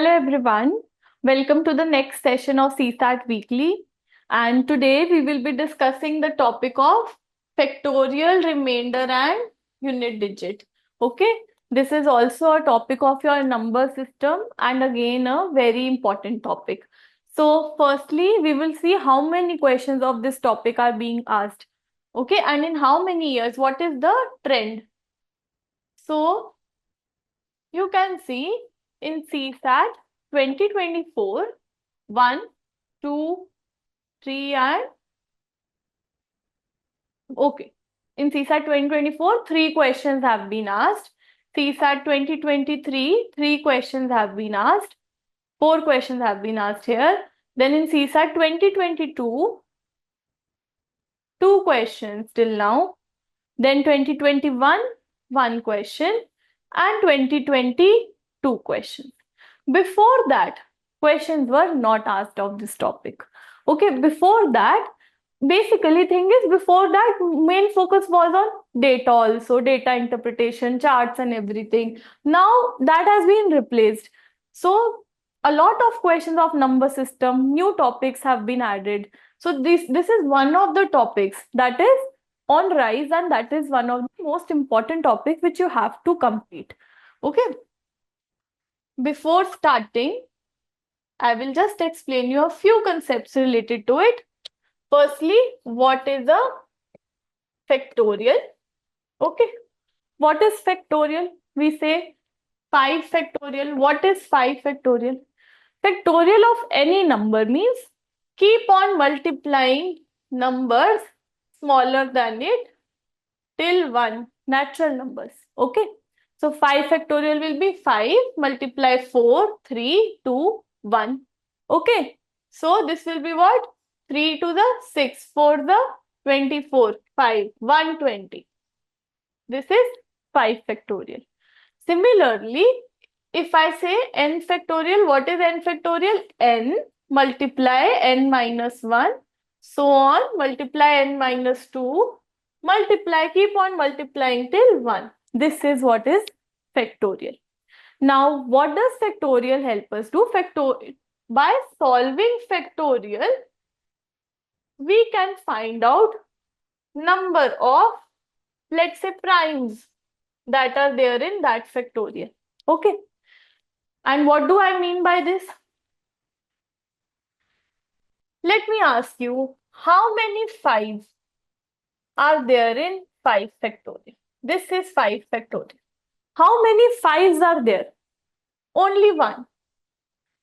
Hello everyone, welcome to the next session of CSAT Weekly, and today we will be discussing the topic of factorial, remainder and unit digit. Okay, this is also a topic of your number system and again a very important topic. So firstly, we will see how many questions of this topic are being asked. Okay, and in how many years, what is the trend? So you can see in CSAT 2024, 1, 2, 3 and okay. In CSAT 2024, 3 questions have been asked. CSAT 2023, 3 questions have been asked. 4 questions have been asked here. Then in CSAT 2022, 2 questions till now. Then 2021, 1 question and 2020, 2 questions. Before that, questions were not asked of this topic. Okay, before that, basically thing is before that main focus was on data also, data interpretation, charts and everything. Now that has been replaced. So a lot of questions of number system, new topics have been added. So this is one of the topics that is on rise and that is one of the most important topics which you have to complete. Okay. Before starting, I will just explain you a few concepts related to it. Firstly, what is a factorial? Okay. What is factorial? We say 5 factorial. What is 5 factorial? Factorial of any number means keep on multiplying numbers smaller than it till 1, natural numbers. Okay. So 5 factorial will be 5 multiply 4, 3, 2, 1. Okay. So this will be what? 3 to the 6, 4 the 24, 5, 120. This is 5 factorial. Similarly, if I say n factorial, what is n factorial? N multiply n minus 1, so on, multiply n minus 2, multiply, keep on multiplying till 1. This is what is factorial. Now, what does factorial help us do? By solving factorial, we can find out number of, let's say, primes that are there in that factorial. Okay. And what do I mean by this? Let me ask you, how many 5s are there in 5 factorial? This is 5 factorial. How many 5s are there? Only 1.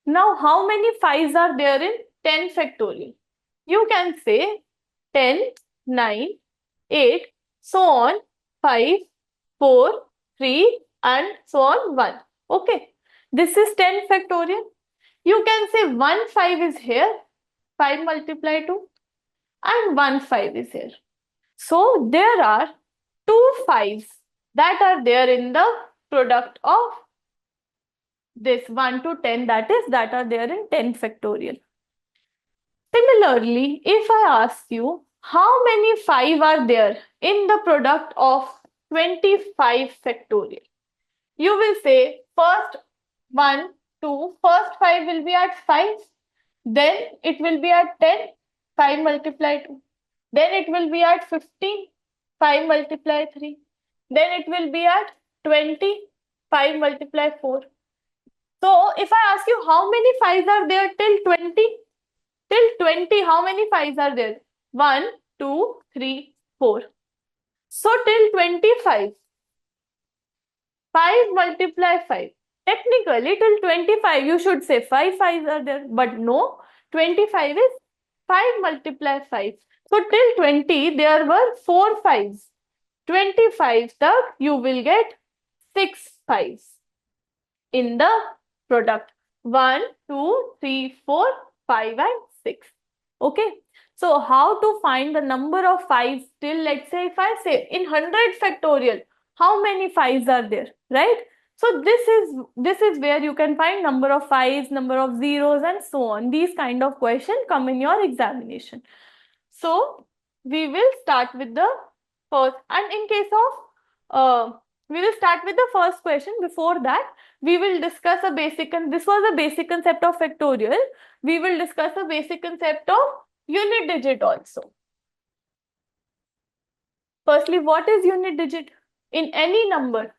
Now, how many 5s are there in 10 factorial? You can say 10, 9, 8, so on, 5, 4, 3, and so on, 1. Okay. This is 10 factorial. You can say 1 5 is here, 5 multiply 2, and 1 5 is here. So there are 2 5s that are there in the product of this 1 to 10, that are there in 10 factorial. Similarly, if I ask you how many 5 are there in the product of 25 factorial, you will say first 1, 2, first 5 will be at 5, then it will be at 10, 5 multiply 2. Then it will be at 15, 5 multiply 3. Then it will be at 20, 5 multiply 4. So if I ask you how many 5s are there till 20? Till 20, how many 5s are there? 1, 2, 3, 4. So till 25, 5 multiply 5. Technically, till 25, you should say 5 5s are there. But no, 25 is 5 multiply 5. So till 20, there were 4 5s. 25 tak, you will get 6 5s in the product. 1, 2, 3, 4, 5 and 6. Okay. So how to find the number of 5s till, let's say, if I say in 100 factorial, how many 5s are there, right? So this is where you can find number of 5s, number of zeros and so on. These kind of questions come in your examination. So we will start with the first, and in case of We will start with the first question. Before that, we will discuss a basic, and this was a basic concept of factorial. We will discuss a basic concept of unit digit also. Firstly, what is unit digit? In any number,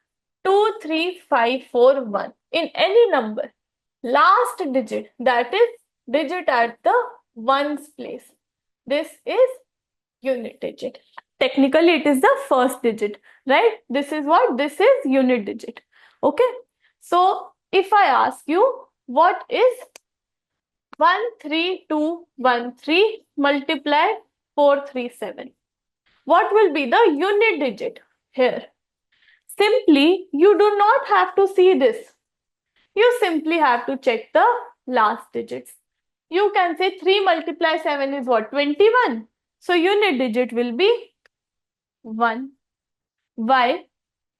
2, 3, 5, 4, 1. In any number, last digit, that is digit at the ones place. This is unit digit. Technically, it is the first digit, right? This is what? This is unit digit. Okay. So, if I ask you, what is 13213 multiply 437? What will be the unit digit here? Simply, you do not have to see this. You simply have to check the last digits. You can say 3 multiply 7 is what? 21. So, unit digit will be 1. Why?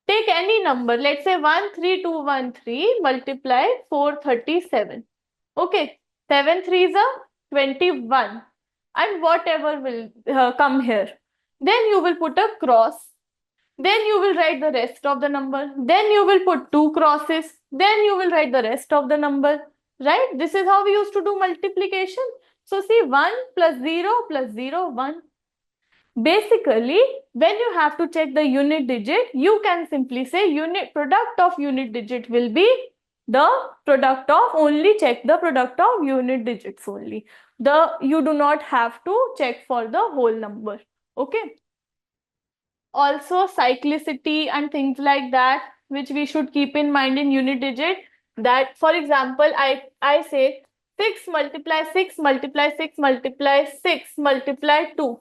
Take any number. Let's say 13213 multiply 437. Okay. 7 3s are 21. And whatever will come here. Then you will put a cross. Then you will write the rest of the number. Then you will put 2 crosses. Then you will write the rest of the number. Right? This is how we used to do multiplication. So see 1 plus 0 plus 0, 1. Basically, when you have to check the unit digit, you can simply say unit product of unit digit will be the product of, only check the product of unit digits only. You do not have to check for the whole number. Okay. Also cyclicity and things like that, which we should keep in mind in unit digit. That, for example, I say 6 multiply 6 multiply 6 multiply 6 multiply 2.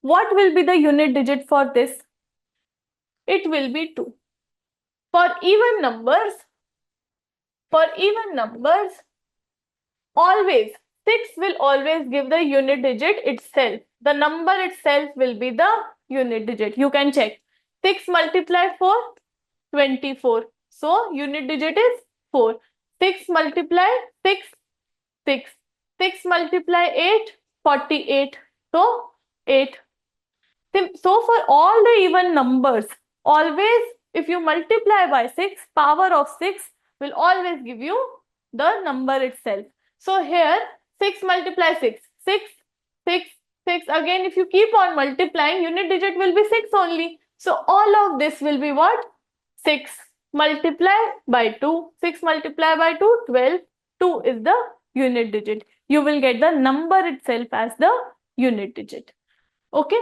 What will be the unit digit for this? It will be 2. For even numbers, always 6 will always give the unit digit itself. The number itself will be the unit digit. You can check. 6 multiply 4, 24. So, unit digit is 4. 6 multiply 6, 6. 6 multiply 8, 48. So, 8. So, for all the even numbers, always if you multiply by 6, power of 6 will always give you the number itself. So, here 6 multiply 6, 6, 6, 6. Again, if you keep on multiplying, unit digit will be 6 only. So, all of this will be what? 6 multiply by 2. 6 multiply by 2, 12. 2 is the unit digit. You will get the number itself as the unit digit. Okay.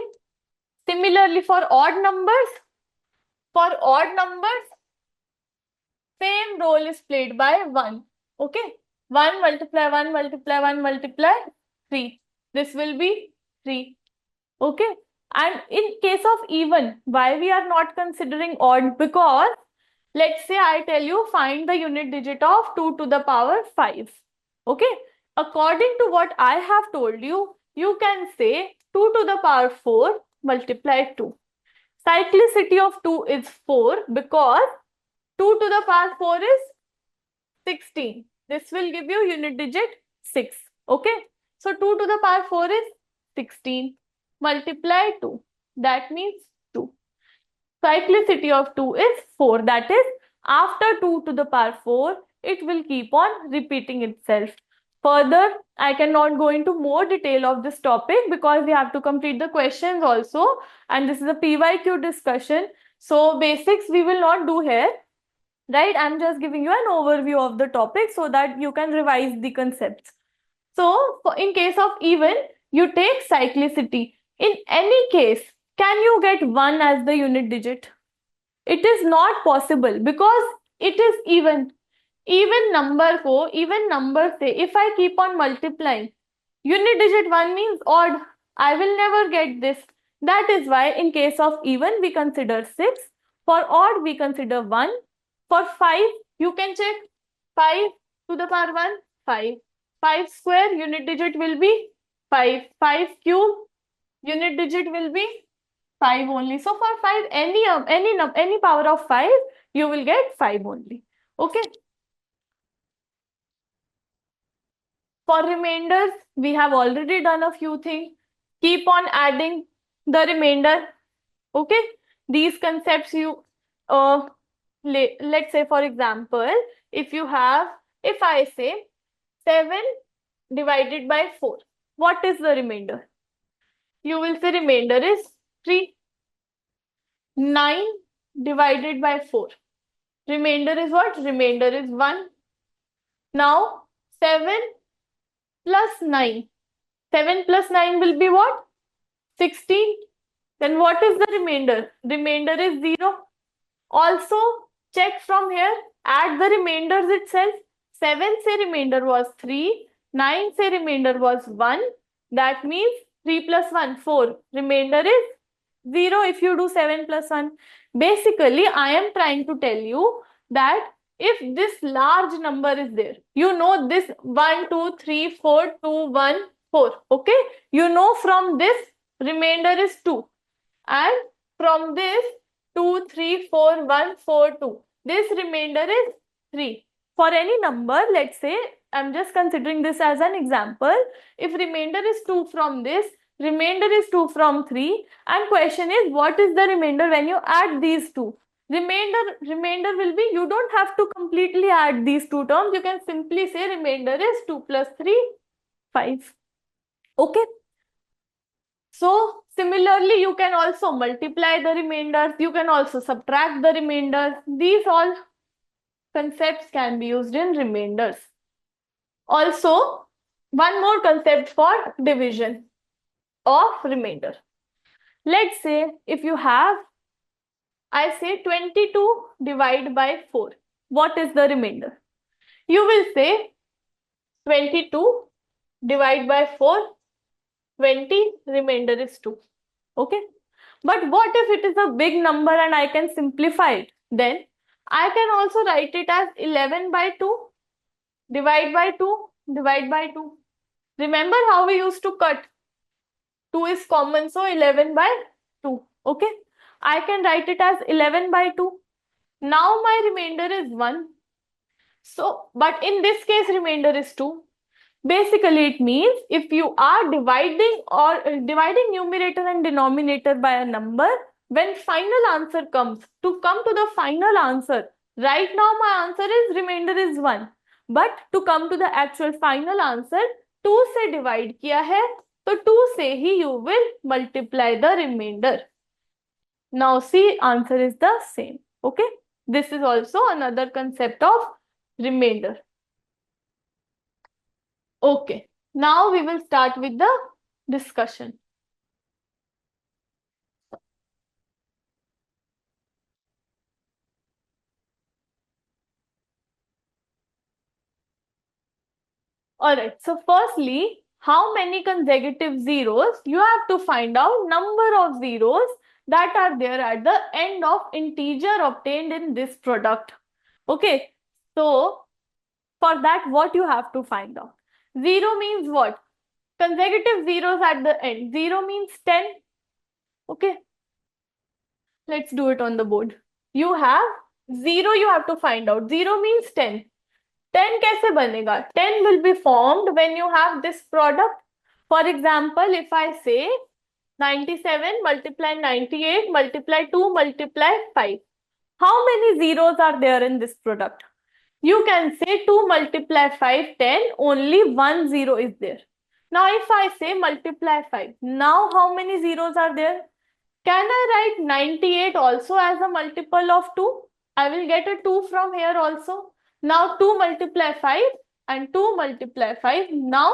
Similarly, for odd numbers, same role is played by 1. Okay. 1 multiply 1 multiply 1 multiply 3. This will be 3. Okay. And in case of even, why we are not considering odd? Because let's say I tell you find the unit digit of 2 to the power 5. Okay. According to what I have told you, you can say 2 to the power 4 multiply 2. Cyclicity of 2 is 4 because 2 to the power 4 is 16. This will give you unit digit 6. Okay. So 2 to the power 4 is 16. Multiply 2. That means 2. Cyclicity of 2 is 4. That is, after 2 to the power 4, it will keep on repeating itself. Further, I cannot go into more detail of this topic because we have to complete the questions also. And this is a PYQ discussion. So basics we will not do here. Right? I'm just giving you an overview of the topic so that you can revise the concepts. So in case of even, you take cyclicity. In any case, can you get 1 as the unit digit? It is not possible because it is even. Even number say, if I keep on multiplying, unit digit 1 means odd. I will never get this. That is why in case of even, we consider 6. For odd, we consider 1. For 5, you can check 5 to the power 1, 5. 5 square, unit digit will be 5. 5 cube, unit digit will be 5 only. So for 5, any power of 5, you will get 5 only. Okay. For remainders, we have already done a few things. Keep on adding the remainder. Okay. These concepts let's say for example, if I say 7 divided by 4, what is the remainder? You will say remainder is 3. 9 divided by 4. Remainder is what? Remainder is 1. Now 7 plus 9. 7 plus 9 will be what? 16. Then what is the remainder? Remainder is 0. Also, check from here, add the remainders itself. 7 say remainder was 3, 9 say remainder was 1. That means 3 plus 1, 4. Remainder is 0 if you do 7 plus 1. Basically, I am trying to tell you that if this large number is there, you know this 1, 2, 3, 4, 2, 1, 4. Okay? You know from this remainder is 2. And from this 2, 3, 4, 1, 4, 2. This remainder is 3. For any number, let's say, I'm just considering this as an example. If remainder is 2 from this, remainder is 2 from 3, and question is what is the remainder when you add these two? Remainder will be, you don't have to completely add these two terms. You can simply say remainder is 2 plus 3, 5. Okay. So similarly, you can also multiply the remainders. You can also subtract the remainders. These all concepts can be used in remainders. Also, one more concept for division of remainder. Let's say if you have, I say 22 divided by 4. What is the remainder? You will say 22 divided by 4, 20, remainder is 2. Okay. But what if it is a big number and I can simplify it? Then I can also write it as 11 by 2, divide by 2, divide by 2. Remember how we used to cut? 2 is common, so 11 by 2. Okay. I can write it as 11 by 2. Now my remainder is 1. So, but in this case, remainder is 2. Basically, it means if you are dividing numerator and denominator by a number, when final answer comes, to come to the final answer, right now my answer is remainder is 1. But to come to the actual final answer, 2 से divide किया है, तो 2 से ही you will multiply the remainder. Now see, answer is the same. Okay. This is also another concept of remainder. Okay, now we will start with the discussion. Alright, so firstly, how many consecutive zeros? You have to find out number of zeros that are there at the end of integer obtained in this product. Okay, so for that, what you have to find out? 0 means what? Consecutive zeros at the end. 0 means 10. Okay, let's do it on the board. You have 0, you have to find out. 0 means 10. 10 कैसे बनेगा? 10 will be formed when you have this product. For example, if I say 97 multiply 98 multiply 2 multiply 5. How many zeros are there in this product? You can say 2 multiply 5, 10, only 1 0 is there. Now if I say multiply 5, now how many zeros are there? Can I write 98 also as a multiple of 2? I will get a 2 from here also. Now 2 multiply 5 and 2 multiply 5. Now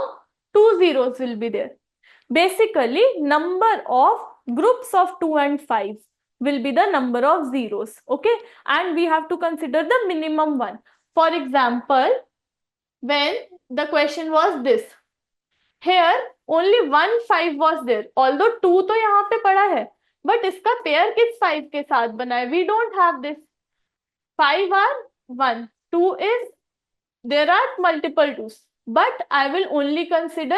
2 zeros will be there. Basically, number of groups of 2 and 5 will be the number of zeros. Okay. And we have to consider the minimum one. For example, when the question was this, here only 1 5 was there. Although 2 तो यहाँ पे पड़ा है. But इसका pair किस 5 के साथ बना है? We don't have this. 5 are 1. 2 is, there are multiple 2's. But I will only consider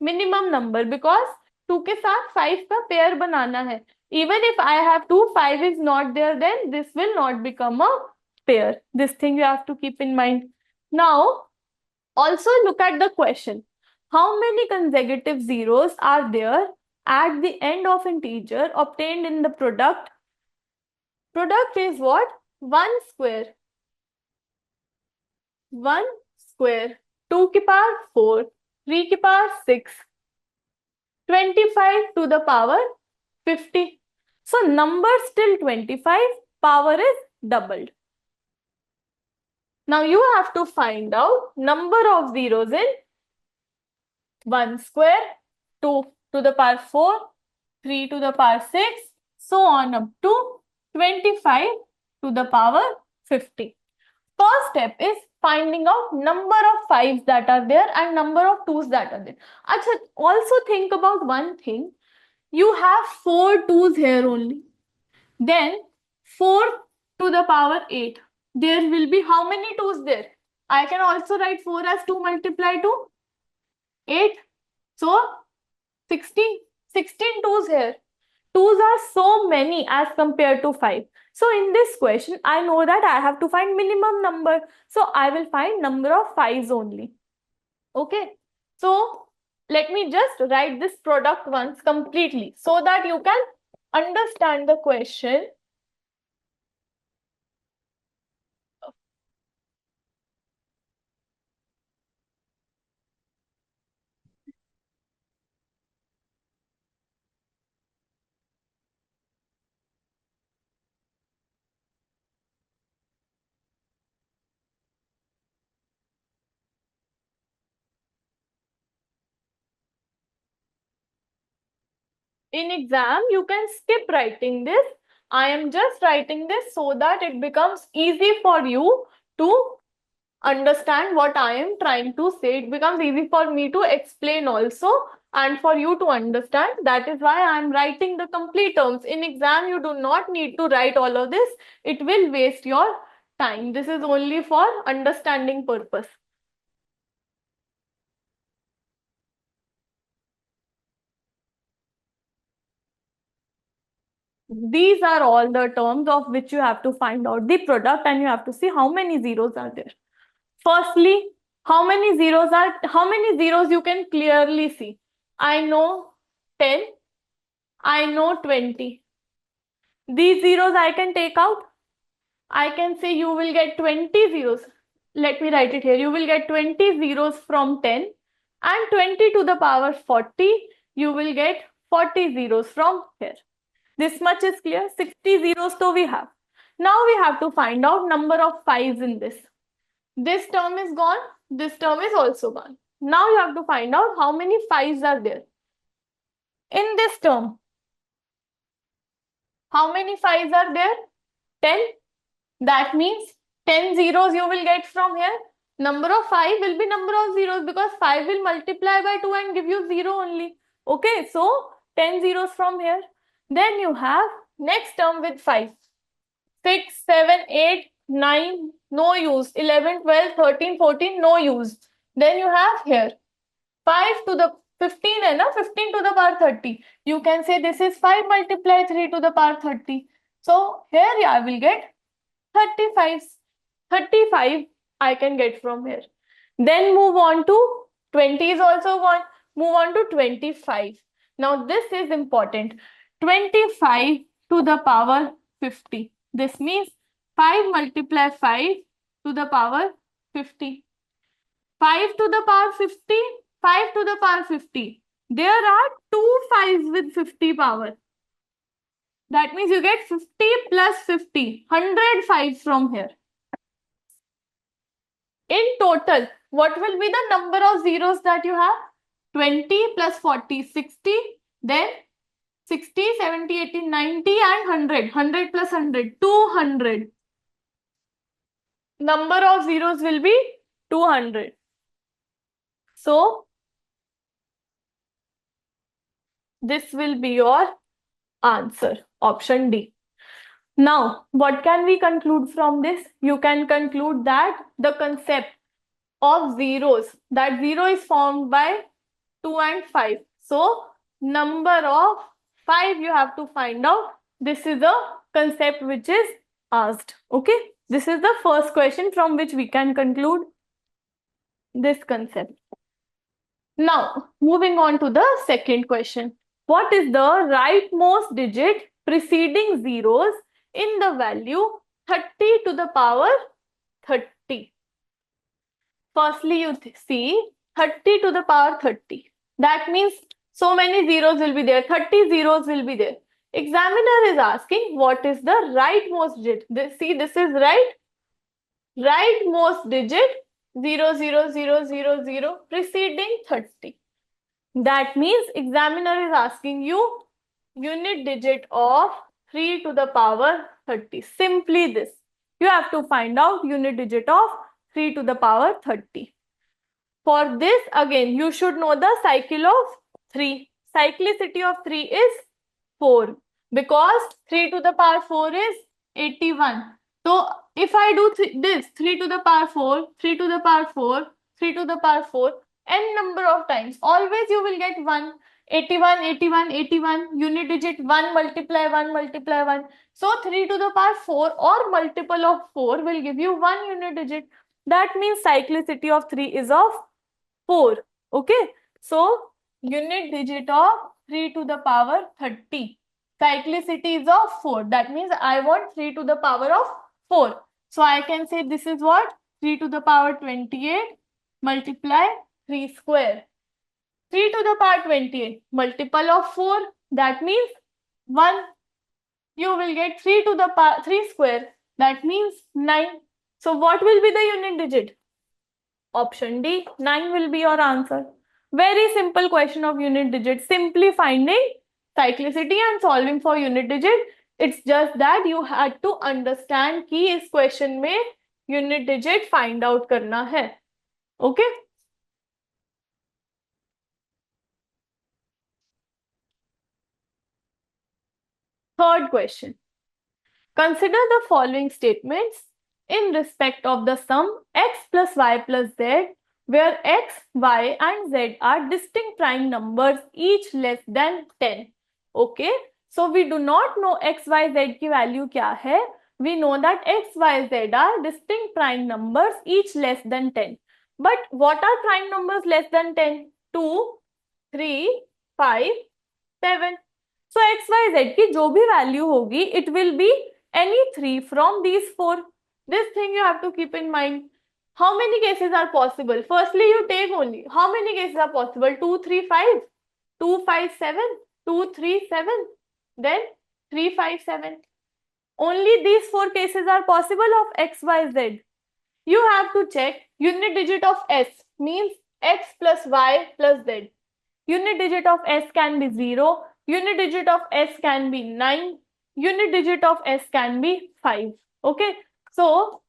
minimum number because 2 के साथ 5 का pair बनाना है. Even if I have 2, 5 is not there, then this will not become a pair. This thing you have to keep in mind. Now, also look at the question. How many consecutive zeros are there at the end of integer obtained in the product? Product is what? 1 square, 1 square, 2 की power 4, 3 की power 6, 25 to the power 50. So number still 25, power is doubled. Now you have to find out number of zeros in 1 square, 2 to the power 4, 3 to the power 6, so on up to 25 to the power 50. First step is finding out number of 5s that are there and number of 2s that are there. Achha, also think about one thing. You have 4 2s here only. Then 4 to the power 8. There will be how many 2s there? I can also write 4 as 2 multiplied to 8. So 16. 16 2s here. 2s are so many as compared to 5. So in this question, I know that I have to find minimum number. So I will find number of 5s only. Okay. So let me just write this product once completely so that you can understand the question. In exam, you can skip writing this. I am just writing this so that it becomes easy for you to understand what I am trying to say. It becomes easy for me to explain also and for you to understand. That is why I am writing the complete terms. In exam, you do not need to write all of this. It will waste your time. This is only for understanding purpose. These are all the terms of which you have to find out the product and you have to see how many zeros are there. Firstly, how many zeros you can clearly see? I know 10, I know 20. These zeros I can take out. I can say you will get 20 zeros. Let me write it here. You will get 20 zeros from 10 and 20 to the power 40. You will get 40 zeros from here. This much is clear. 60 zeros so we have. Now we have to find out number of 5s in this. This term is gone. This term is also gone. Now you have to find out how many 5s are there. In this term, how many 5s are there? 10. That means 10 zeros you will get from here. Number of 5 will be number of zeros because 5 will multiply by 2 and give you 0 only. Okay, so 10 zeros from here. Then you have next term with 5. 6, 7, 8, 9, no use. 11, 12, 13, 14, no use. Then you have here 5 to the 15 and 15 to the power 30. You can say this is 5 multiply 3 to the power 30. So here I will get 35. 35 I can get from here. Then move on to 20 is also gone. Move on to 25. Now this is important. 25 to the power 50. This means 5 multiply 5 to the power 50. 5 to the power 50, 5 to the power 50. There are 2 5s with 50 power. That means you get 50 plus 50, 105 from here. In total, what will be the number of zeros that you have? 20 plus 40, 60. Then 60, 70, 80, 90 and 100. 100 plus 100, 200. Number of zeros will be 200. So, this will be your answer, option D. Now, what can we conclude from this? You can conclude that the concept of zeros, that 0 is formed by 2 and 5. So, number of 5 you have to find out. This is the concept which is asked. Okay, this is the first question from which we can conclude this concept. Now, moving on to the second question. What is the rightmost digit preceding zeros in the value 30 to the power 30. Firstly, you see 30 to the power 30. That means so many zeros will be there. 30 zeros will be there. Examiner is asking what is the rightmost digit. See, this is rightmost digit 0, 0, 0, 0, 0 preceding 30. That means examiner is asking you unit digit of 3 to the power 30. Simply this. You have to find out unit digit of 3 to the power 30. For this, again, you should know the cycle of 3. Cyclicity of 3 is 4 because 3 to the power 4 is 81. So, if I do this 3 to the power 4, 3 to the power 4, 3 to the power 4, n number of times, always you will get 1. 81, 81, 81, unit digit 1 multiply 1 multiply 1. So, 3 to the power 4 or multiple of 4 will give you 1 unit digit. That means cyclicity of 3 is of 4. Okay. So, unit digit of 3 to the power 30. Cyclicity is of 4. That means I want 3 to the power of 4. So, I can say this is what? 3 to the power 28 multiply 3 square. 3 to the power 28 multiple of 4. That means 1. You will get 3 to the power 3 square. That means 9. So, what will be the unit digit? Option D, 9 will be your answer. Very simple question of unit digit. Simply finding cyclicity and solving for unit digit. It's just that you had to understand कि इस question में unit digit find out करना है. Okay? Third question. Consider the following statements in respect of the sum x plus y plus z, where x, y and z are distinct prime numbers each less than 10. Okay, so we do not know x, y, z की value क्या है. We know that x, y, z are distinct prime numbers each less than 10. But what are prime numbers less than 10? 2, 3, 5, 7. So x, y, z की जो भी value होगी, it will be any 3 from these 4. This thing you have to keep in mind. How many cases are possible? Firstly, you take only. How many cases are possible? 2, 3, 5, 2, 5, 7, 2, 3, 7, then 3, 5, 7. Only these 4 cases are possible of x, y, z. You have to check unit digit of s means x plus y plus z. Unit digit of s can be 0. Unit digit of s can be 9. Unit digit of s can be 5. Okay. So,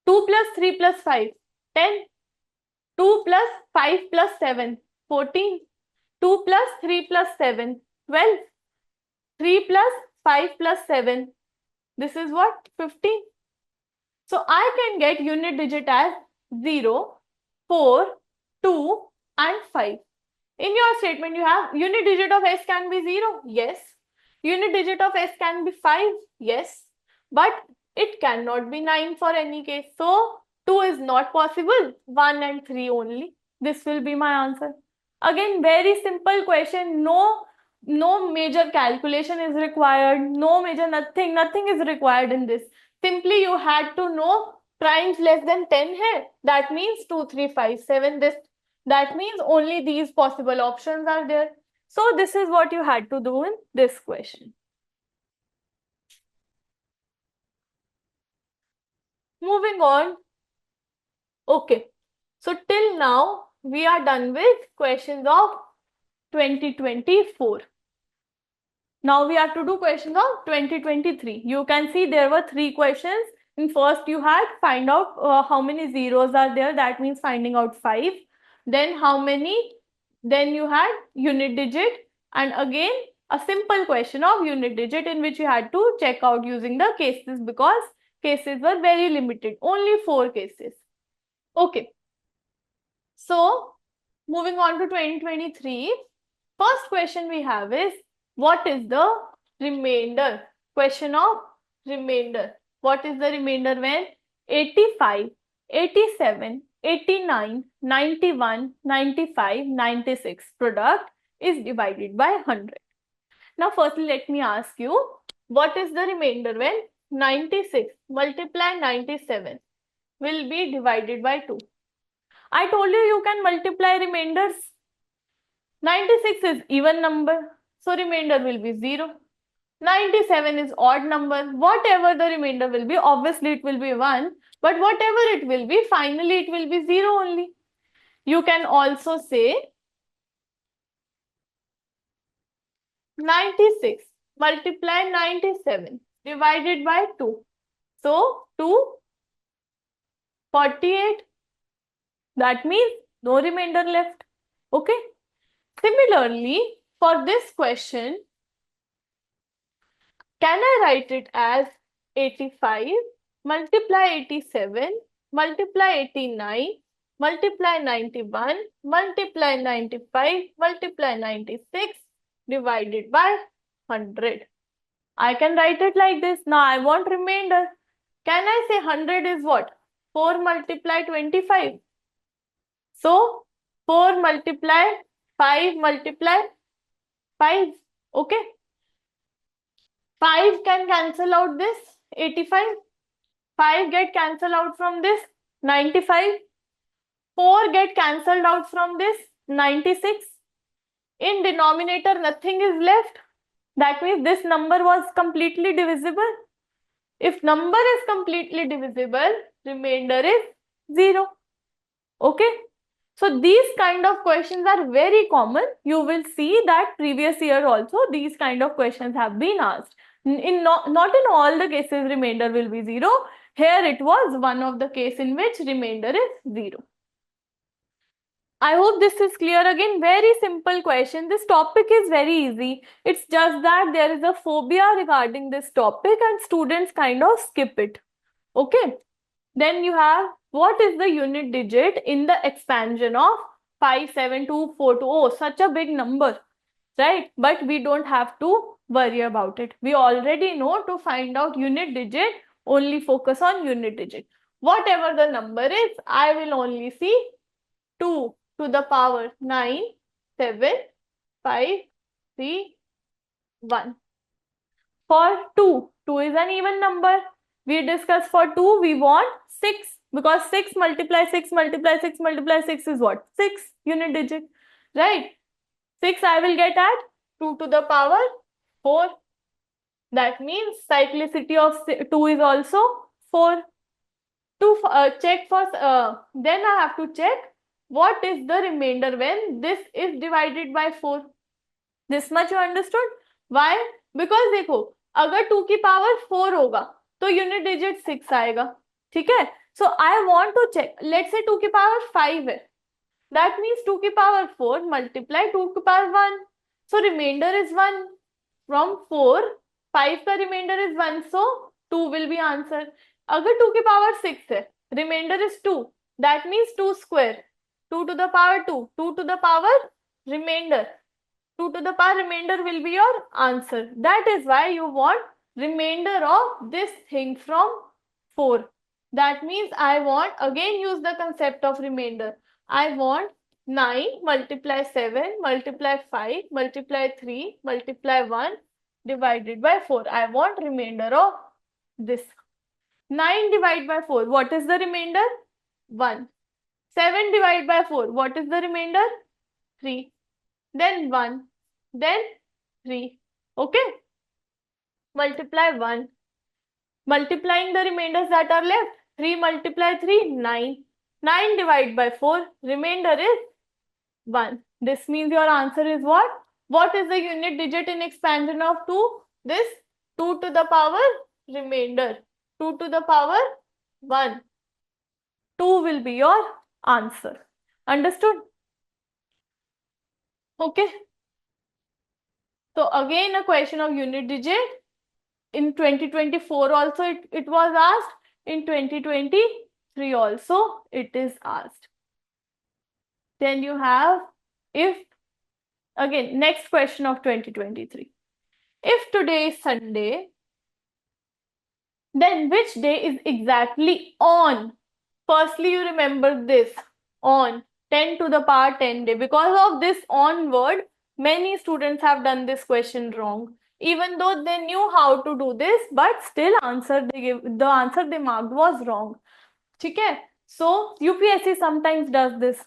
2 plus 3 plus 5, 10. 2 plus 5 plus 7, 14. 2 plus 3 plus 7, 12. 3 plus 5 plus 7. This is what? 15. So, I can get unit digit as 0, 4, 2 and 5. In your statement, you have unit digit of s can be 0. Yes. Unit digit of s can be 5. Yes. But it cannot be 9 for any case. So, 2 is not possible. 1 and 3 only. This will be my answer. Again, very simple question. No major calculation is required. No major nothing is required in this. Simply you had to know primes less than 10 hai. That means 2, 3, 5, 7. That means only these possible options are there. So this is what you had to do in this question. Moving on. Okay. So till now, we are done with questions of 2024. Now we have to do questions of 2023. You can see there were 3 questions. In first, you had find out how many zeros are there. That means finding out 5. Then how many? Then you had unit digit. And again, a simple question of unit digit in which you had to check out using the cases because cases were very limited. Only 4 cases. Okay. So, moving on to 2023. First question we have is, what is the remainder? Question of remainder. What is the remainder when 85, 87, 89, 91, 95, 96 product is divided by 100? Now, firstly, let me ask you, what is the remainder when 96 multiply 97 will be divided by 2. I told you can multiply remainders. 96 is even number, so remainder will be 0. 97 is odd number. Whatever the remainder will be, obviously it will be 1, but whatever it will be, finally it will be 0 only. You can also say 96 multiply 97 divided by 2. So 248. That means no remainder left. Okay. Similarly, for this question, can I write it as 85 multiply 87 multiply 89 multiply 91 multiply 95 multiply 96 divided by 100? I can write it like this. Now I want remainder. Can I say 100 is what? 4 multiply 25. So 4 multiply 5 multiply 5. Okay. 5 can cancel out this 85. 5 get cancelled out from this 95. 4 get cancelled out from this 96. In denominator, nothing is left. That means this number was completely divisible. If number is completely divisible, remainder is 0. Okay. So these kind of questions are very common. You will see that previous year also these kind of questions have been asked. Not in all the cases remainder will be 0. Here it was one of the case in which remainder is 0. I hope this is clear. Again, very simple question. This topic is very easy. It's just that there is a phobia regarding this topic and students kind of skip it. Okay. Then you have, what is the unit digit in the expansion of 57242? Oh, such a big number, right? But we don't have to worry about it. We already know to find out unit digit, only focus on unit digit. Whatever the number is, I will only see 2 to the power 9, 7, 5, 3, 1. For 2, 2 is an even number. We discussed for 2, we want 6 because 6 multiply 6 multiply 6 multiply 6 is what? 6 unit digit, right? 6 I will get at 2 to the power 4. That means cyclicity of 2 is also 4. To check for, then I have to check what is the remainder when this is divided by 4. This much you understood? Why? Because देखो, अगर 2 की power 4 होगा तो unit digit 6 आएगा. ठीक है? So I want to check. Let's say 2 की power 5 है. That means 2 की power 4 multiply 2 की power 1. So remainder is 1. From 4, 5 का remainder is 1. So 2 will be answer. अगर 2 की power 6 है, remainder is 2. That means 2 square. 2 to the power 2. 2 to the power remainder. 2 to the power remainder will be your answer. That is why you want remainder of this thing from 4. That means I want, again use the concept of remainder. I want 9 multiply 7 multiply 5 multiply 3 multiply 1 divided by 4. I want remainder of this. 9 divided by 4. What is the remainder? 1. 7 divided by 4. What is the remainder? 3. Then 1. Then 3. Okay. Multiply 1. Multiplying the remainders that are left. 3 multiply 3, 9. 9 divided by 4. Remainder is 1. This means your answer is what? What is the unit digit in expansion of 2? This 2 to the power remainder. 2 to the power 1. 2 will be your answer. Understood? Okay. So again a question of unit digit. In 2024 also it was asked. In 2023 also it is asked. Then you have, if, again, next question of 2023. If today is Sunday, then which day is exactly on? Firstly, you remember this, on, 10 to the power 10 day. Because of this on word, many students have done this question wrong. even though they knew how to do this, but still the answer they marked was wrong. ठीक है? So UPSC sometimes does this.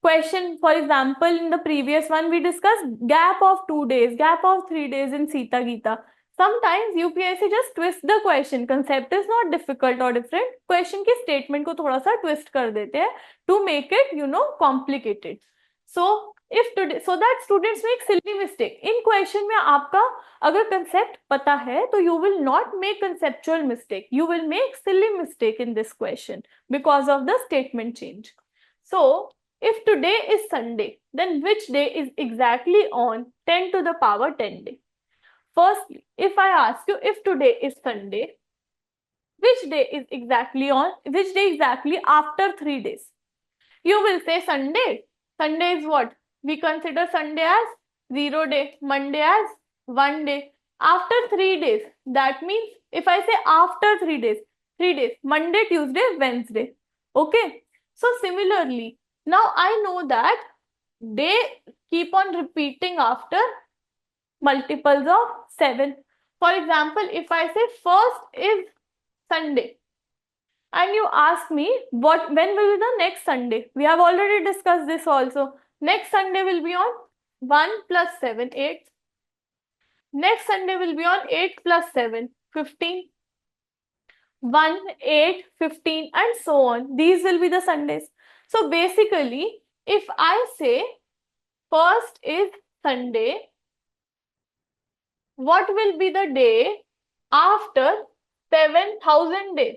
Question, for example, in the previous one we discussed gap of 2 days, gap of 3 days in Sita Gita. Sometimes UPSC just twist the question. Concept is not difficult or different. Question की statement को थोड़ा सा twist कर देते हैं to make it, complicated. So if today, so that students make silly mistake. In question में आपका अगर concept पता है तो you will not make conceptual mistake. You will make silly mistake in this question because of the statement change. So if today is Sunday, then which day is exactly on 10 to the power 10 day? Firstly, if I ask you if today is Sunday, which day is exactly on, which day exactly after 3 days? You will say Sunday. Sunday is what? We consider Sunday as 0 day, Monday as 1 day. After 3 days, that means if I say after 3 days, 3 days, Monday, Tuesday, Wednesday. Okay. So similarly, now I know that they keep on repeating after multiples of 7. For example, if I say first is Sunday, and you ask me when will be the next Sunday, we have already discussed this also. Next Sunday will be on 1 plus 7, 8. Next Sunday will be on 8 plus 7, 15. 1, 8, 15 and so on. These will be the Sundays. So basically, if I say first is Sunday, what will be the day after 7,000 days?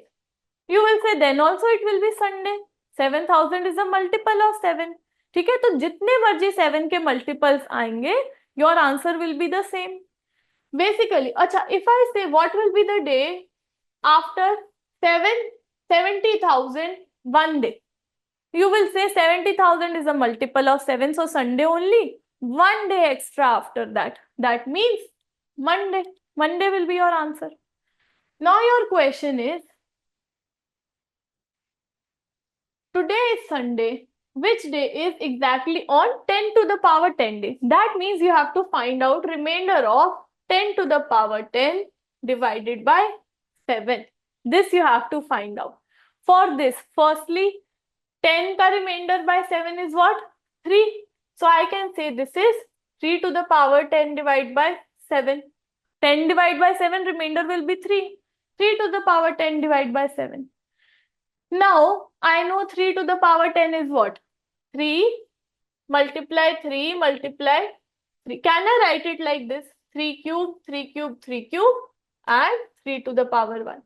You will say then also it will be Sunday. 7,000 is a multiple of 7. ठीक है, तो जितने मर्जी 7 के multiples आएंगे, your answer will be the same. Basically, अच्छा, if I say what will be the day after 70,000 one day, you will say 70,000 is a multiple of 7, so Sunday only. 1 day extra after that. That means Monday. Monday will be your answer. Now your question is, today is Sunday. Which day is exactly on 10 to the power 10 days? That means you have to find out remainder of 10 to the power 10 divided by 7. This you have to find out. For this, firstly, 10 ka remainder by 7 is what? 3. So I can say this is 3 to the power 10 divided by 7. 10 divided by 7, remainder will be 3. 3 to the power 10 divided by 7. Now, I know 3 to the power 10 is what? 3 multiply 3 multiply 3. Can I write it like this? 3 cube, 3 cube, 3 cube and 3 to the power 1.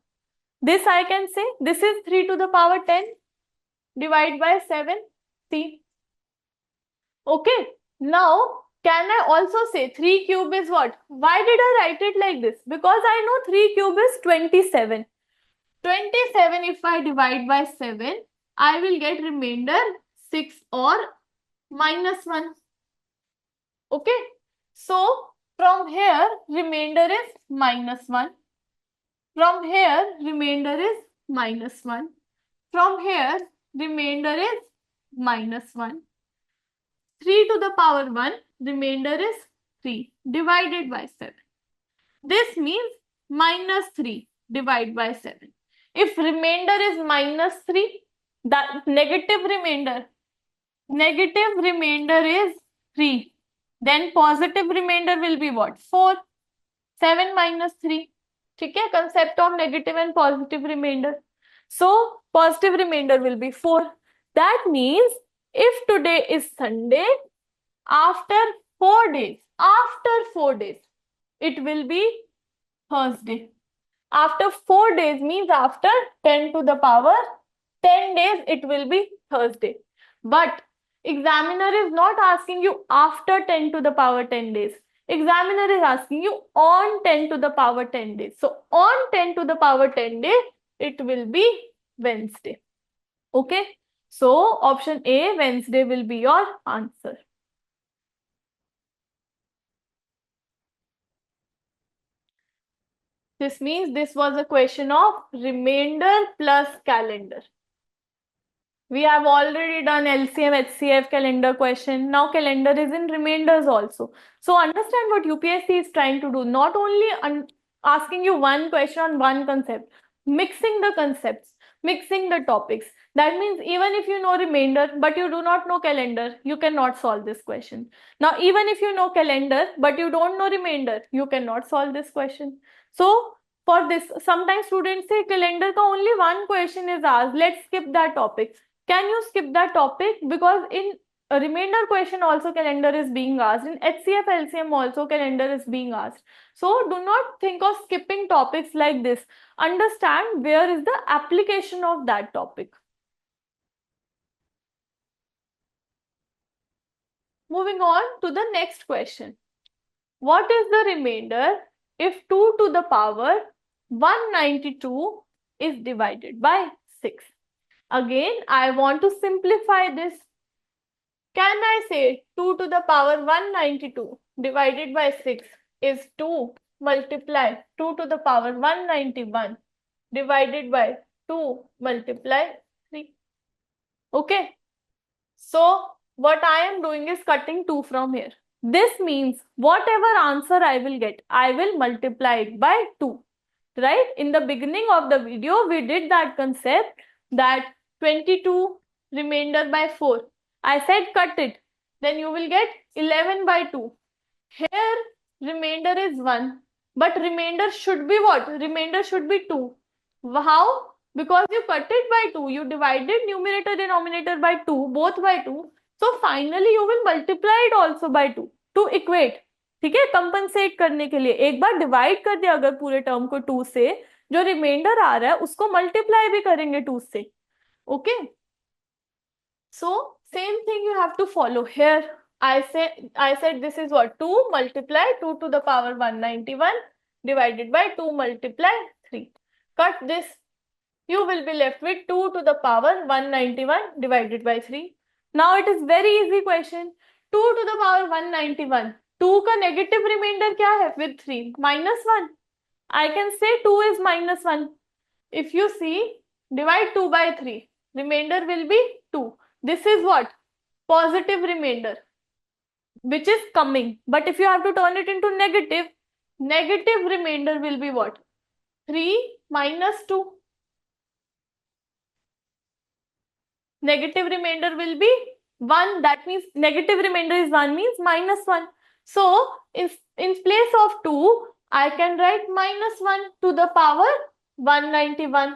This I can say, this is 3 to the power 10 divided by 7. See? Okay. Now, can I also say 3 cube is what? Why did I write it like this? Because I know 3 cube is 27. 27 if I divide by 7, I will get remainder 6 or minus 1. Okay. So, from here, remainder is minus 1. From here, remainder is minus 1. From here, remainder is minus 1. 3 to the power 1, remainder is 3 divided by 7. This means minus 3 divided by 7. If remainder is minus 3, that negative remainder is 3. Then positive remainder will be what? 4. 7 minus 3. ठीक है, concept of negative and positive remainder. So positive remainder will be 4. That means if today is Sunday, after 4 days, it will be Thursday. After 4 days means after 10 to the power 10 days, it will be Thursday. But examiner is not asking you after 10 to the power 10 days. Examiner is asking you on 10 to the power 10 days. So on 10 to the power 10 days, it will be Wednesday. Okay. So option A, Wednesday will be your answer. This means this was a question of remainder plus calendar. We have already done LCM, HCF, calendar question. Now calendar is in remainders also. So understand what UPSC is trying to do. Not only asking you one question on one concept, mixing the concepts, mixing the topics. That means even if you know remainder, but you do not know calendar, you cannot solve this question. Now, even if you know calendar, but you don't know remainder, you cannot solve this question. So for this, sometimes students say calendar ka only one question is asked. Let's skip that topic. Can you skip that topic? Because in a remainder question also calendar is being asked. In HCF, LCM also calendar is being asked. So do not think of skipping topics like this. Understand where is the application of that topic. Moving on to the next question. What is the remainder if 2 to the power 192 is divided by 6? Again, I want to simplify this. Can I say 2 to the power 192 divided by 6 is 2 multiply 2 to the power 191 divided by 2 multiply 3. Okay. So what I am doing is cutting 2 from here. This means whatever answer I will get, I will multiply it by 2. Right? In the beginning of the video, we did that concept that 22 remainder by 4. I said cut it. Then you will get 11 by 2. Here remainder is 1. But remainder should be what? Remainder should be 2. How? Because you cut it by 2. You divided numerator denominator by 2. Both by 2. So finally you will multiply it also by 2 to equate. ठीक है, compensate करने के लिए एक बार divide कर दिया अगर पूरे टर्म को 2 से, जो रिमाइंडर आ रहा है उसको मल्टीप्लाई भी करेंगे 2 से. Okay, so same thing you have to follow here. I said this is what? 2 multiply 2 to the power 191 divided by 2 multiply 3. Cut this. You will be left with 2 to the power 191 divided by 3. Now it is very easy question. 2 to the power 191. 2 का negative remainder क्या है with 3? -1. I can say 2 is -1. If you see, divide 2 by 3. Remainder will be 2. This is what? Positive remainder, which is coming. But if you have to turn it into negative, negative remainder will be what? 3 minus 2. Negative remainder will be 1. That means negative remainder is 1 means -1. So in place of 2, I can write -1 to the power 191.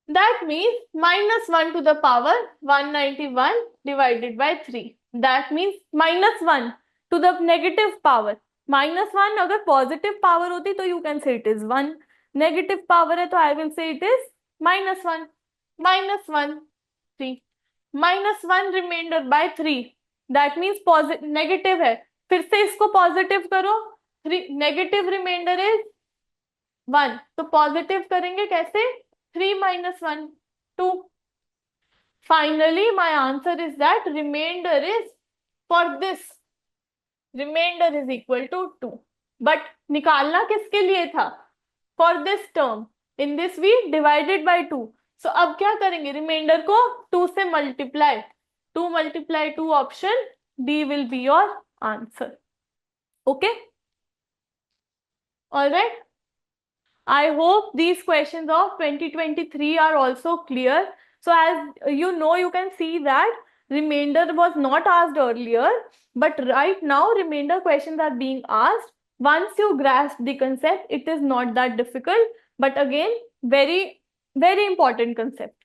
That means -1 to the power 191 divided by 3. That means -1 to the negative power. -1 अगर positive power होती तो you can say it is 1. Negative power है तो I will say it is -1. -1, 3. -1 remainder by 3. That means negative है. फिर से इसको positive करो. Negative remainder is 1. तो positive करेंगे कैसे? 3 minus 1, 2. Finally, my answer is that remainder is, for this, remainder is equal to 2. But निकालना किसके लिए था? For this term. In this we divided by 2. So अब क्या करेंगे? रिमाइंडर को 2 से multiply. 2 multiply 2 option D will be your answer. Okay? Alright. I hope these questions of 2023 are also clear. So as you know, you can see that remainder was not asked earlier, but right now remainder questions are being asked. Once you grasp the concept, it is not that difficult, but again, very, very important concept.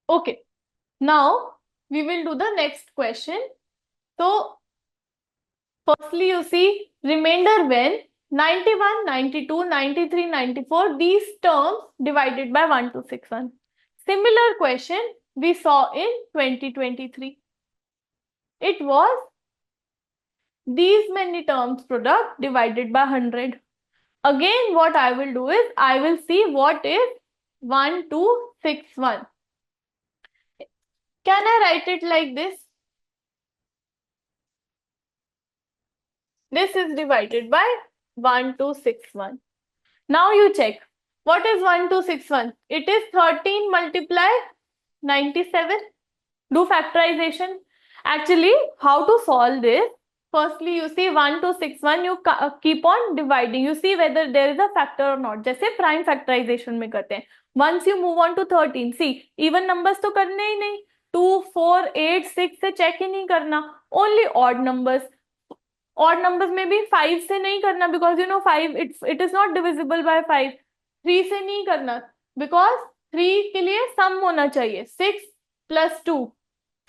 Okay, now we will do the next question. So firstly, you see remainder when 91, 92, 93, 94, these terms divided by 1261. Similar question we saw in 2023. It was these many terms product divided by 100. Again, what I will do is, I will see what is 1261. Can I write it like this? This is divided by 1261. Now you check. What is 1261? It is 13 multiply 97. Do factorization. Actually, how to solve this? Firstly, you see 1261, you keep on dividing. You see whether there is a factor or not. जैसे prime factorization में करते हैं. Once you move on to 13, see, even numbers तो करने ही नहीं. 2, 4, 8, 6 से check ही नहीं करना. Only odd numbers. Odd numbers में भी 5 से नहीं करना, because you know 5 it is not divisible by 5. 3 से नहीं करना, because 3 के लिए sum होना चाहिए. 6 plus 2,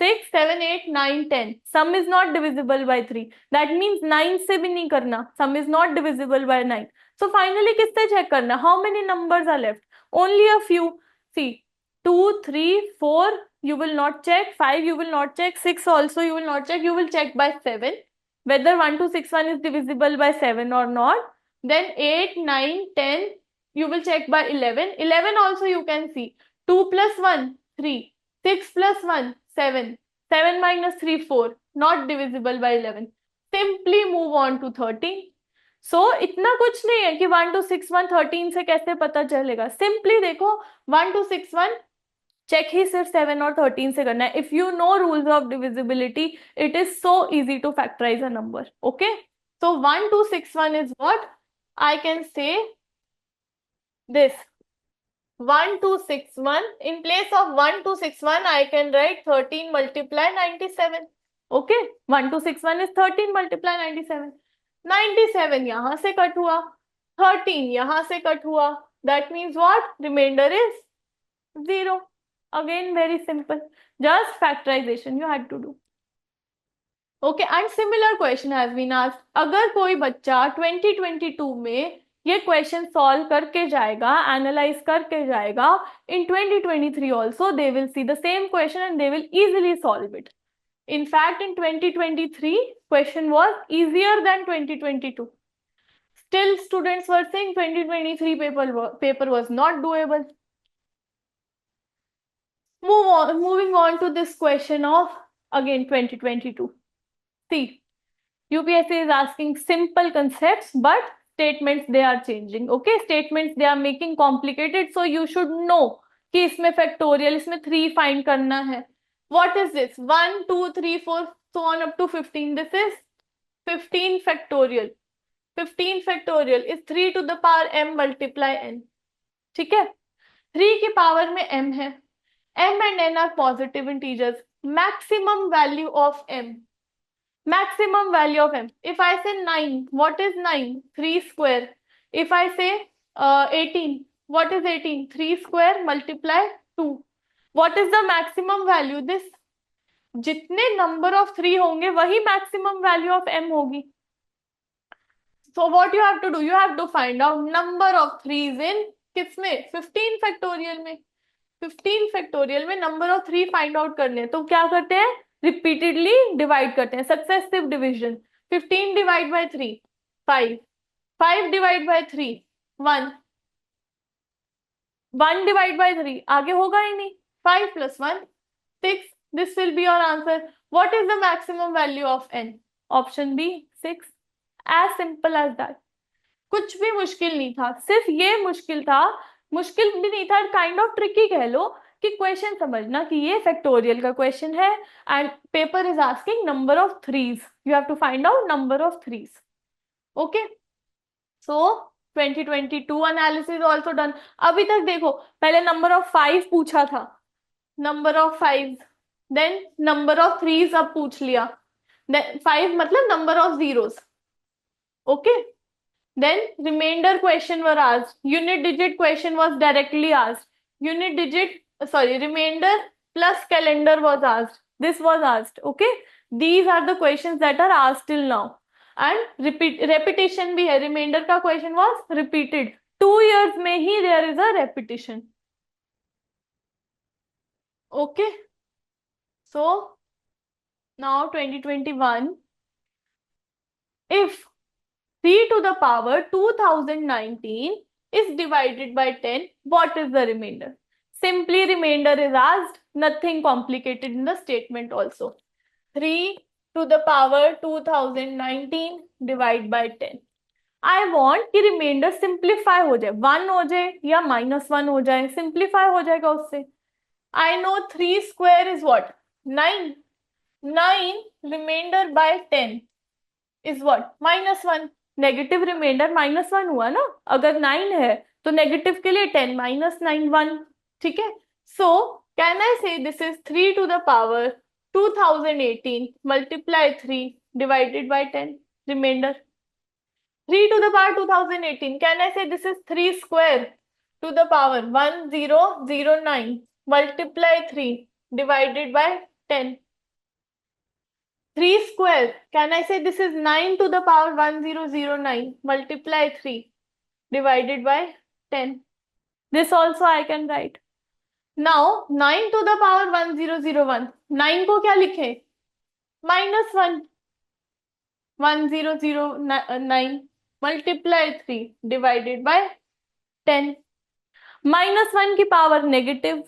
6, 7, 8, 9, 10. Sum is not divisible by 3. That means 9 से भी नहीं करना. Sum is not divisible by 9. So finally किससे check करना? How many numbers are left? Only a few. See, 2, 3, 4 you will not check. 5 you will not check. 6 also you will not check. You will check by 7. Whether 1261 is divisible by 7 or not. Then 8, 9, 10 you will check by 11. 11 also you can see. 2 plus 1, 3. 6 plus 1, 7. 7 minus 3, 4. Not divisible by 11. Simply move on to 13. So इतना कुछ नहीं है कि 1261 13 से कैसे पता चलेगा. Simply देखो 1261 चेक ही सिर्फ 7 और 13 से करना है. If you know rules of divisibility it is so easy to factorize a number. Okay, so 1261 is what I can say this 1261. In place of 1261 I can write 13 multiply 97. Okay, 1261 is 13 multiply 97. 97 यहां से cut हुआ, 13 यहां से cut हुआ. That means what? Remainder is 0. Again, very simple. Just factorization you had to do. Okay, and similar question has been asked. अगर कोई बच्चा 2022 में ये क्वेश्चन सॉल्व करके जाएगा, एनालाइज करके जाएगा, in 2023 also they will see the same question and they will easily solve it. In fact, in 2023 question was easier than 2022. Still students were saying 2023 paper was not doable. Moving on to this question of again 2022. See, UPSC is asking simple concepts, but statements they are changing. Okay, statements they are making complicated, so you should know कि इसमें factorial, इसमें 3 find करना है. What is this? 1, 2, 3, 4, so on up to 15. This is 15 factorial. 15 factorial is 3 to the power m multiply n. ठीक है, 3 की power में m है. M and n are positive integers. Maximum value of m. Maximum value of m. If I say 9, what is 9? 3 square. If I say 18, what is 18? 3 square multiply 2. What is the maximum value? This. जितने number of 3 होंगे वही maximum value of m होगी. So what you have to do? You have to find out number of 3s in किसमें? 15 factorial में. 15 factorial में number of 3 find out करने हैं, तो क्या करते हैं? रिपीटेडली डिवाइड करते हैं. Successive division. 15 divide by 3 5. 5 divide by 3 1. 1 divide by 3 आगे होगा ही नहीं. 5 plus 1 6. This will be your answer. What is the maximum value of n? Option B 6. As simple as that. कुछ भी मुश्किल नहीं था, सिर्फ ये मुश्किल था. मुश्किल भी नहीं था, काइंड ऑफ ट्रिकी कह लो, कि क्वेश्चन समझना कि ये फैक्टोरियल का क्वेश्चन है and paper is asking number of threes. You have to find out number of threes. Okay, so 2022 analysis also done. अभी तक देखो, पहले नंबर ऑफ 5 पूछा था, number of 5, then number of threes अब पूछ लिया. 5 मतलब number of zeros. Okay, then remainder question were asked. Unit digit question was directly asked. Unit digit, sorry, remainder plus calendar was asked. This was asked. Okay, these are the questions that are asked till now. And repetition bhi hai. Remainder ka question was repeated. 2 years mein hi there is a repetition. Okay, so now 2021, if 3 to the power 2019 is divided by 10, what is the remainder? Simply remainder is asked, nothing complicated in the statement also. 3 to the power 2019 divided by 10. I want कि reminder simplify हो जाए, 1 हो जाए या -1 हो जाए, simplify हो जाएगा उससे। I know 3 square is what, 9, 9 remainder by 10 is what, -1। Negative remainder -1 हुआ ना, अगर 9 है तो नेगेटिव के लिए 10 -9 1। ठीक है, so can I say this is 3 to the power 2018 multiply 3 divided by 10 remainder, 3 to the power 2018, can I say this is 3 square to the power 1009 multiply 3 divided by 10, 3 square, can I say this is 9 to the power 1009 multiply 3 divided by 10. This also I can write. Now 9 to the power 1001, 9 को क्या लिखे, -1, 1009 multiply 3 divided by 10, -1 की power negative.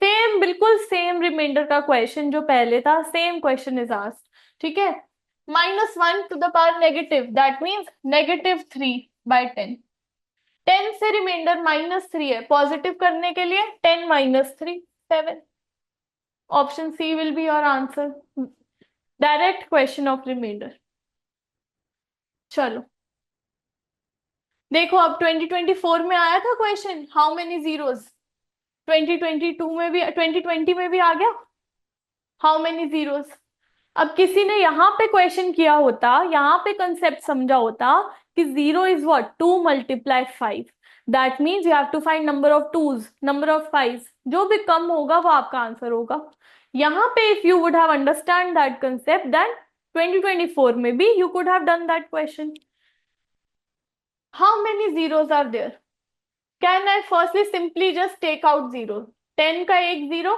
Same, बिल्कुल same reminder का question जो पहले था, same question is asked. ठीक है, -1 to the power negative, that means -3/10। 10 से रिमाइंडर -3 है, पॉजिटिव करने के लिए 10 - 3 7। Option C will be your answer, direct question of remainder. चलो देखो, अब 2024 में आया था क्वेश्चन, हाउ मेनी जीरोज, 2022 में भी, 2020 में भी आ गया, हाउ मेनी जीरोज। अब किसी ने यहाँ पे क्वेश्चन किया होता, यहाँ पे कंसेप्ट समझा होता कि 0 is what, 2 × 5, that means you have to find number of twos, number of 5, जो भी कम होगा वो आपका आंसर होगा। यहाँ पे if you would have understand that concept, then 2024 में भी you could have done that question. How many zeros are there, can I firstly simply just take out zero, 10 का एक जीरो,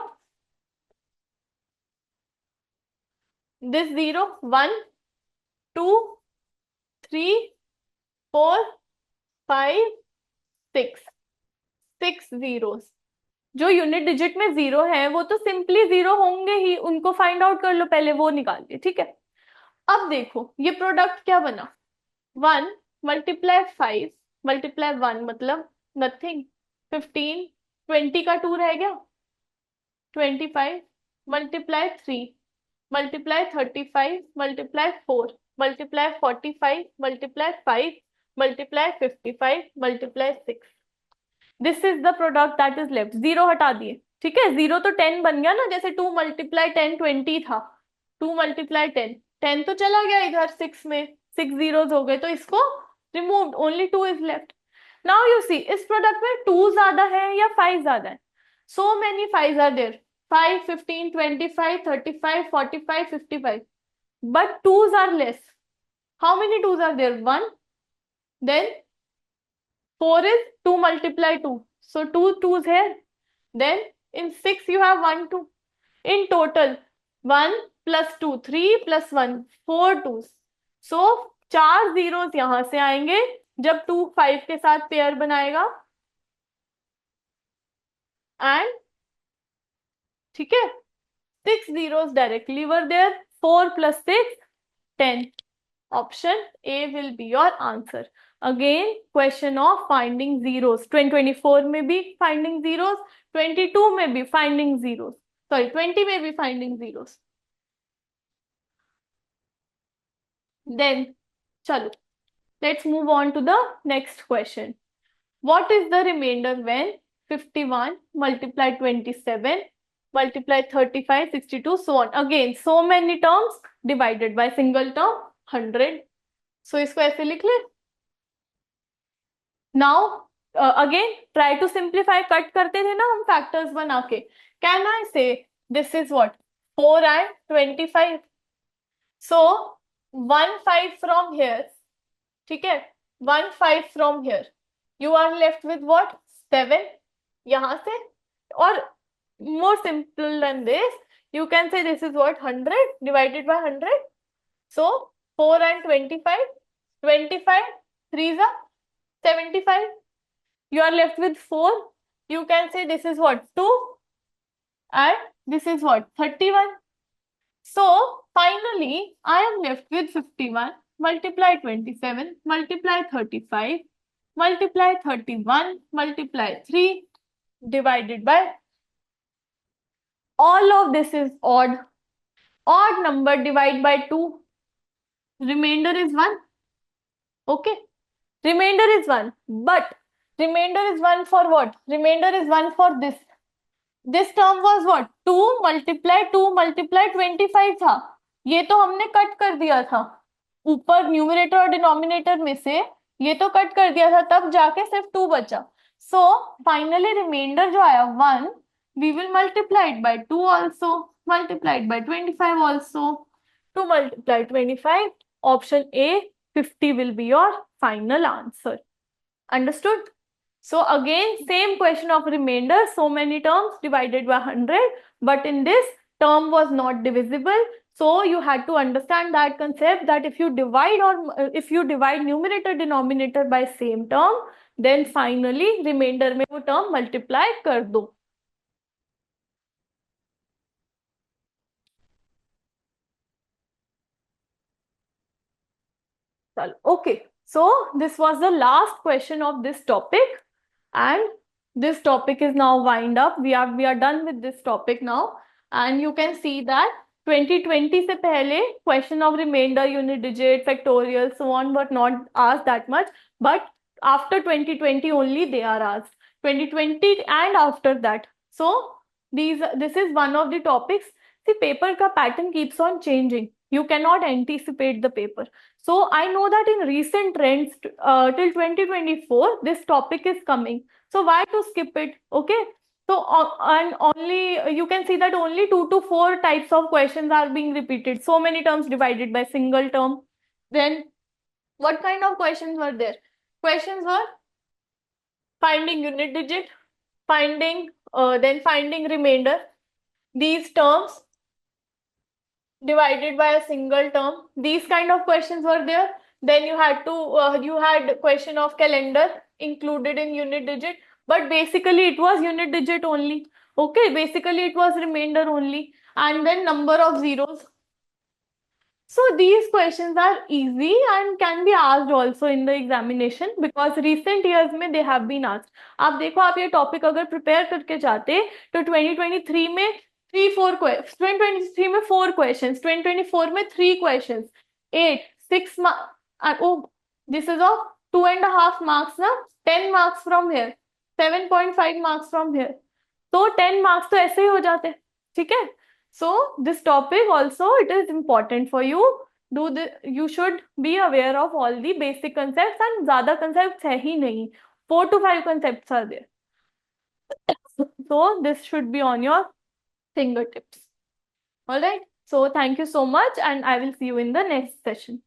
दिस जीरो, 1 2 3 4 5 6, 6 जीरोस। जो unit digit में 0 है वो तो simply 0 होंगे ही, उनको फाइंड आउट कर लो पहले, वो निकालिए। ठीक है, अब देखो ये प्रोडक्ट क्या बना, 1 × 5 × 1 मतलब नथिंग, 15, 20 का 2 रह गया, 25 × 3 multiply 35 multiply 4 multiply 45 multiply 5 multiply 55 multiply 6, this is the product that is left. 0 हटा दिए, ठीक है, 0 तो 10 बन गया ना, जैसे 2 × 10 20 था, 2 × 10 10 तो चला गया इधर 6 में, 6 जीरोस हो गए, तो इसको remove, only 2 is left. Now you see इस प्रोडक्ट में 2 ज्यादा है या 5 ज्यादा है, so many 5 are there, 5 15 25 35 45 55, but 2s are less. How many 2s are there, 1, then 4 is 2 × 2, so 2 2s here, then in 6 you have 1 2, in total 1 + 2 3 + 1 4 2s, so 4 zeros यहां से आएंगे जब 2 5 के साथ पेयर बनाएगा, एंड ठीक है 6 zeros directly were there, 4 + 6 10, option A will be your answer. Again question of finding zeros, 2024 में भी finding zeros, 22 में भी finding zeros, sorry 20 में भी finding zeros। Then चलो let's move on to the next question. What is the remainder when 51 multiply 27 multiply 35 62 so on, again so many terms divided by single term 100, so इसको ऐसे लिख ले। Now again try to simplify, cut करते थे ना हम factors बना के, can I say this is what 4 and 25, so 1 5 from here, ठीक है 1 5 from here, you are left with what 7 यहां से, और more simple than this you can say this is what 100 divided by 100, so 4 and 25, 25 3s are 75, you are left with 4, you can say this is what 2 and this is what 31, so finally I am left with 51, multiply 27, multiply 35, multiply 31, multiply 3, divided by, all of this is odd. Odd number divide by 2. Remainder is 1. Okay. Remainder is 1. But remainder is 1 for what? Remainder is 1 for this. This term was what? 2 multiply 25 था. ये तो हमने cut कर दिया था. ऊपर numerator और denominator में से ये तो कट कर दिया था, तब जाके सिर्फ 2 बचा. सो फाइनली रिमाइंडर जो आया 1, we will multiply it by 2 also, multiply it by 25 also. To multiply 25, option A, 50 will be your final answer. Understood? So again, same question of remainder, so many terms divided by 100, but in this term was not divisible. So you had to understand that concept, that if you divide numerator denominator by same term, then finally remainder में वो term multiply कर दो. Okay, so this was the last question of this topic, and this topic is now wind up. We are done with this topic now, and you can see that 2020 से पहले question of remainder, unit digit, factorial, so on were not asked that much, but after 2020 only they are asked. 2020 and after that. So this is one of the topics. See, paper ka pattern keeps on changing. You cannot anticipate the paper. So I know that in recent trends till 2024, this topic is coming. So why to skip it? Okay. So and only you can see that only 2 to 4 types of questions are being repeated. So many terms divided by single term. Then what kind of questions were there? Questions were finding unit digit, then finding remainder. These terms divided by a single term. These kind of questions were there. Then you had question of calendar included in unit digit, but basically it was unit digit only. Okay, basically it was remainder only, and then number of zeros. So these questions are easy and can be asked also in the examination, because recent years में they have been asked. आप देखो, आप ये topic अगर prepare करके जाते तो 2023 में 2023 में 4 questions, 2024 में 3 questions, 8, 6 oh, this is of 2.5 marks ना, 10 marks from here, 7.5 marks from here. तो 10 marks तो ऐसे ही हो जाते, ठीक है. So this topic also, it is important for you. You should be aware of all the basic concepts, and ज़्यादा concepts है ही नहीं. 4 to 5 concepts are there. So this should be on your fingertips. All right. So thank you so much, and I will see you in the next session.